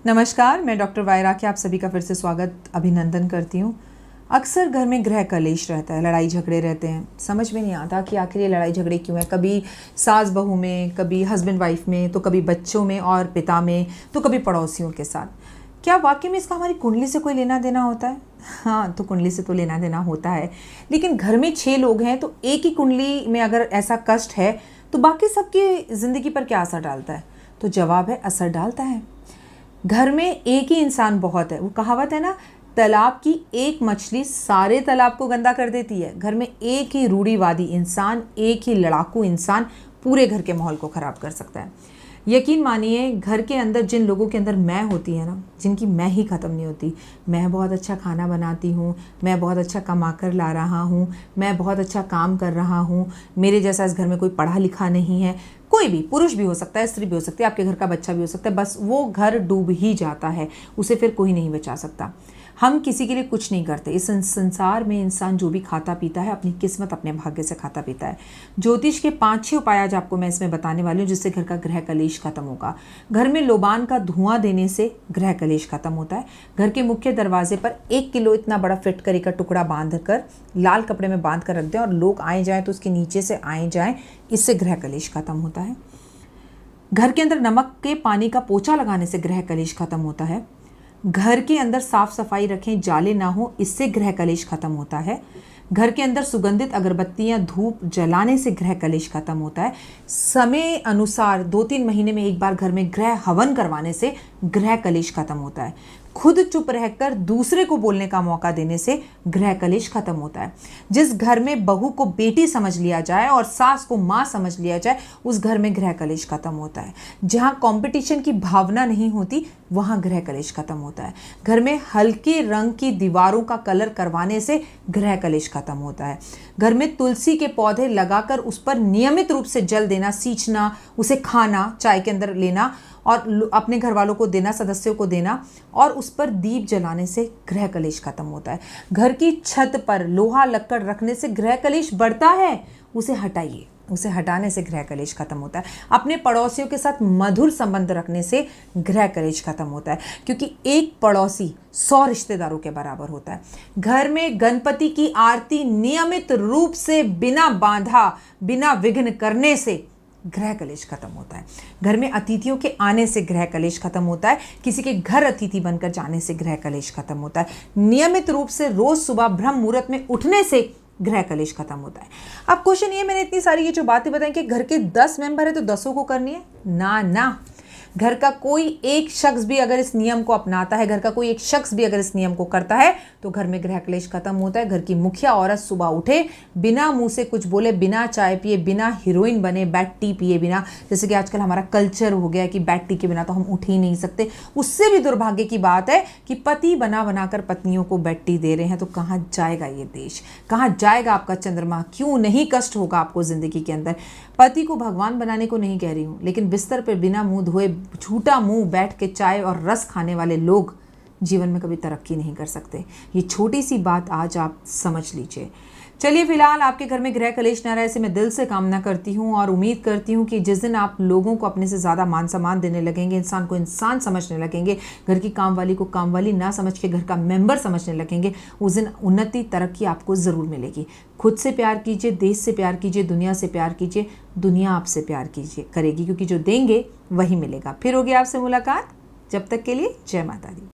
नमस्कार, मैं डॉक्टर वायरा के आप सभी का फिर से स्वागत अभिनंदन करती हूँ। अक्सर घर में गृह कलेश रहता है, लड़ाई झगड़े रहते हैं। समझ में नहीं आता कि आखिर ये लड़ाई झगड़े क्यों है। कभी सास बहू में, कभी हस्बैंड वाइफ में, तो कभी बच्चों में और पिता में, तो कभी पड़ोसियों के साथ। क्या वाकई में इसका हमारी कुंडली से कोई लेना देना होता है? हाँ, तो कुंडली से तो लेना देना होता है, लेकिन घर में 6 लोग हैं तो एक ही कुंडली में अगर ऐसा कष्ट है तो बाकी सबकी ज़िंदगी पर क्या असर डालता है? तो जवाब है, असर डालता है। घर में एक ही इंसान बहुत है। वो कहावत है ना, तालाब की एक मछली सारे तालाब को गंदा कर देती है। घर में एक ही रूढ़िवादी इंसान, एक ही लड़ाकू इंसान पूरे घर के माहौल को ख़राब कर सकता है। यकीन मानिए, घर के अंदर जिन लोगों के अंदर मैं होती है ना, जिनकी मैं ही ख़त्म नहीं होती, मैं बहुत अच्छा खाना बनाती हूँ, मैं बहुत अच्छा कमा कर ला रहा हूँ, मैं बहुत अच्छा काम कर रहा हूँ, मेरे जैसा इस घर में कोई पढ़ा लिखा नहीं है, कोई भी, पुरुष भी हो सकता है, स्त्री भी हो सकती है, आपके घर का बच्चा भी हो सकता है, बस वो घर डूब ही जाता है, उसे फिर कोई नहीं बचा सकता। हम किसी के लिए कुछ नहीं करते। इस संसार में इंसान जो भी खाता पीता है, अपनी किस्मत अपने भाग्य से खाता पीता है। ज्योतिष के 5-6 उपाय आज आपको मैं इसमें बताने वाली हूँ, जिससे घर का गृह कलेश खत्म होगा। घर में लोबान का धुआं देने से गृह कलेश खत्म होता है। घर के मुख्य दरवाजे पर 1 किलो इतना बड़ा फिटकरी का टुकड़ा बांध कर, लाल कपड़े में बांध कर रख दें और लोग आए जाएँ तो उसके नीचे से आए जाएँ, इससे गृह कलेश खत्म होता है। घर के अंदर नमक के पानी का पोछा लगाने से गृह कलेश खत्म होता है। घर के अंदर साफ सफाई रखें, जाले ना हो, इससे गृह कलेश खत्म होता है। घर के अंदर सुगंधित अगरबत्तियां, धूप जलाने से गृह कलेश खत्म होता है। समय अनुसार 2-3 महीने में एक बार घर में गृह हवन करवाने से गृह कलेश खत्म होता है। खुद चुप रहकर दूसरे को बोलने का मौका देने से गृह कलेश खत्म होता है। जिस घर में बहू को बेटी समझ लिया जाए और सास को माँ समझ लिया जाए, उस घर में गृह कलेश खत्म होता है। जहाँ कंपटीशन की भावना नहीं होती, वहाँ गृह कलेश खत्म होता है। घर में हल्के रंग की दीवारों का कलर करवाने से गृह कलेश खत्म होता है। घर में तुलसी के पौधे लगाकर उस पर नियमित रूप से जल देना, सींचना, उसे खाना, चाय के अंदर लेना और अपने घर वालों को देना, सदस्यों को देना, और उस पर दीप जलाने से गृह कलेश खत्म होता है। घर की छत पर लोहा लक्कड़ रखने से गृह कलेश बढ़ता है, उसे हटाइए, उसे हटाने से गृह कलेश खत्म होता है। अपने पड़ोसियों के साथ मधुर संबंध रखने से गृह कलेश खत्म होता है, क्योंकि एक पड़ोसी 100 रिश्तेदारों के बराबर होता है। घर में गणपति की आरती नियमित रूप से बिना बाधा, बिना विघ्न करने से गृह कलेश खत्म होता है। घर में अतिथियों के आने से गृह कलेश खत्म होता है। किसी के घर अतिथि बनकर जाने से गृह कलेश खत्म होता है। नियमित रूप से रोज सुबह ब्रह्म मुहूर्त में उठने से गृह कलेश खत्म होता है। अब क्वेश्चन ये, मैंने इतनी सारी ये जो बातें बताई कि घर के 10 मेंबर है तो 10 को करनी है? ना ना, घर का कोई एक शख्स भी अगर इस नियम को अपनाता है, घर का कोई एक शख्स भी अगर इस नियम को करता है, तो घर में गृह कलेश खत्म होता है। घर की मुखिया औरत सुबह उठे, बिना मुंह से कुछ बोले, बिना चाय पिए, बिना हीरोइन बने, बैड टी पिए बिना, जैसे कि आजकल हमारा कल्चर हो गया कि बैड टी के बिना तो हम उठ ही नहीं सकते। उससे भी दुर्भाग्य की बात है कि पति बना बनाकर पत्नियों को बैड टी दे रहे हैं। तो कहाँ जाएगा ये देश, कहाँ जाएगा आपका चंद्रमा? क्यों नहीं कष्ट होगा आपको जिंदगी के अंदर? पति को भगवान बनाने को नहीं कह रही हूँ, लेकिन बिस्तर पर बिना मुंह धोए, झूठा मुंह बैठ के चाय और रस खाने वाले लोग जीवन में कभी तरक्की नहीं कर सकते। ये छोटी सी बात आज आप समझ लीजिए। चलिए, फिलहाल आपके घर में गृह कलेश न रहे, ऐसे मैं दिल से कामना करती हूँ और उम्मीद करती हूँ कि जिस दिन आप लोगों को अपने से ज़्यादा मान सम्मान देने लगेंगे, इंसान को इंसान समझने लगेंगे, घर की काम वाली को काम वाली ना समझ के घर का मेंबर समझने लगेंगे, उस दिन उन्नति, तरक्की आपको ज़रूर मिलेगी। खुद से प्यार कीजिए, देश से प्यार कीजिए, दुनिया से प्यार कीजिए, दुनिया आपसे प्यार करेगी, क्योंकि जो देंगे वही मिलेगा। फिर होगी आपसे मुलाकात। जब तक के लिए जय माता दी।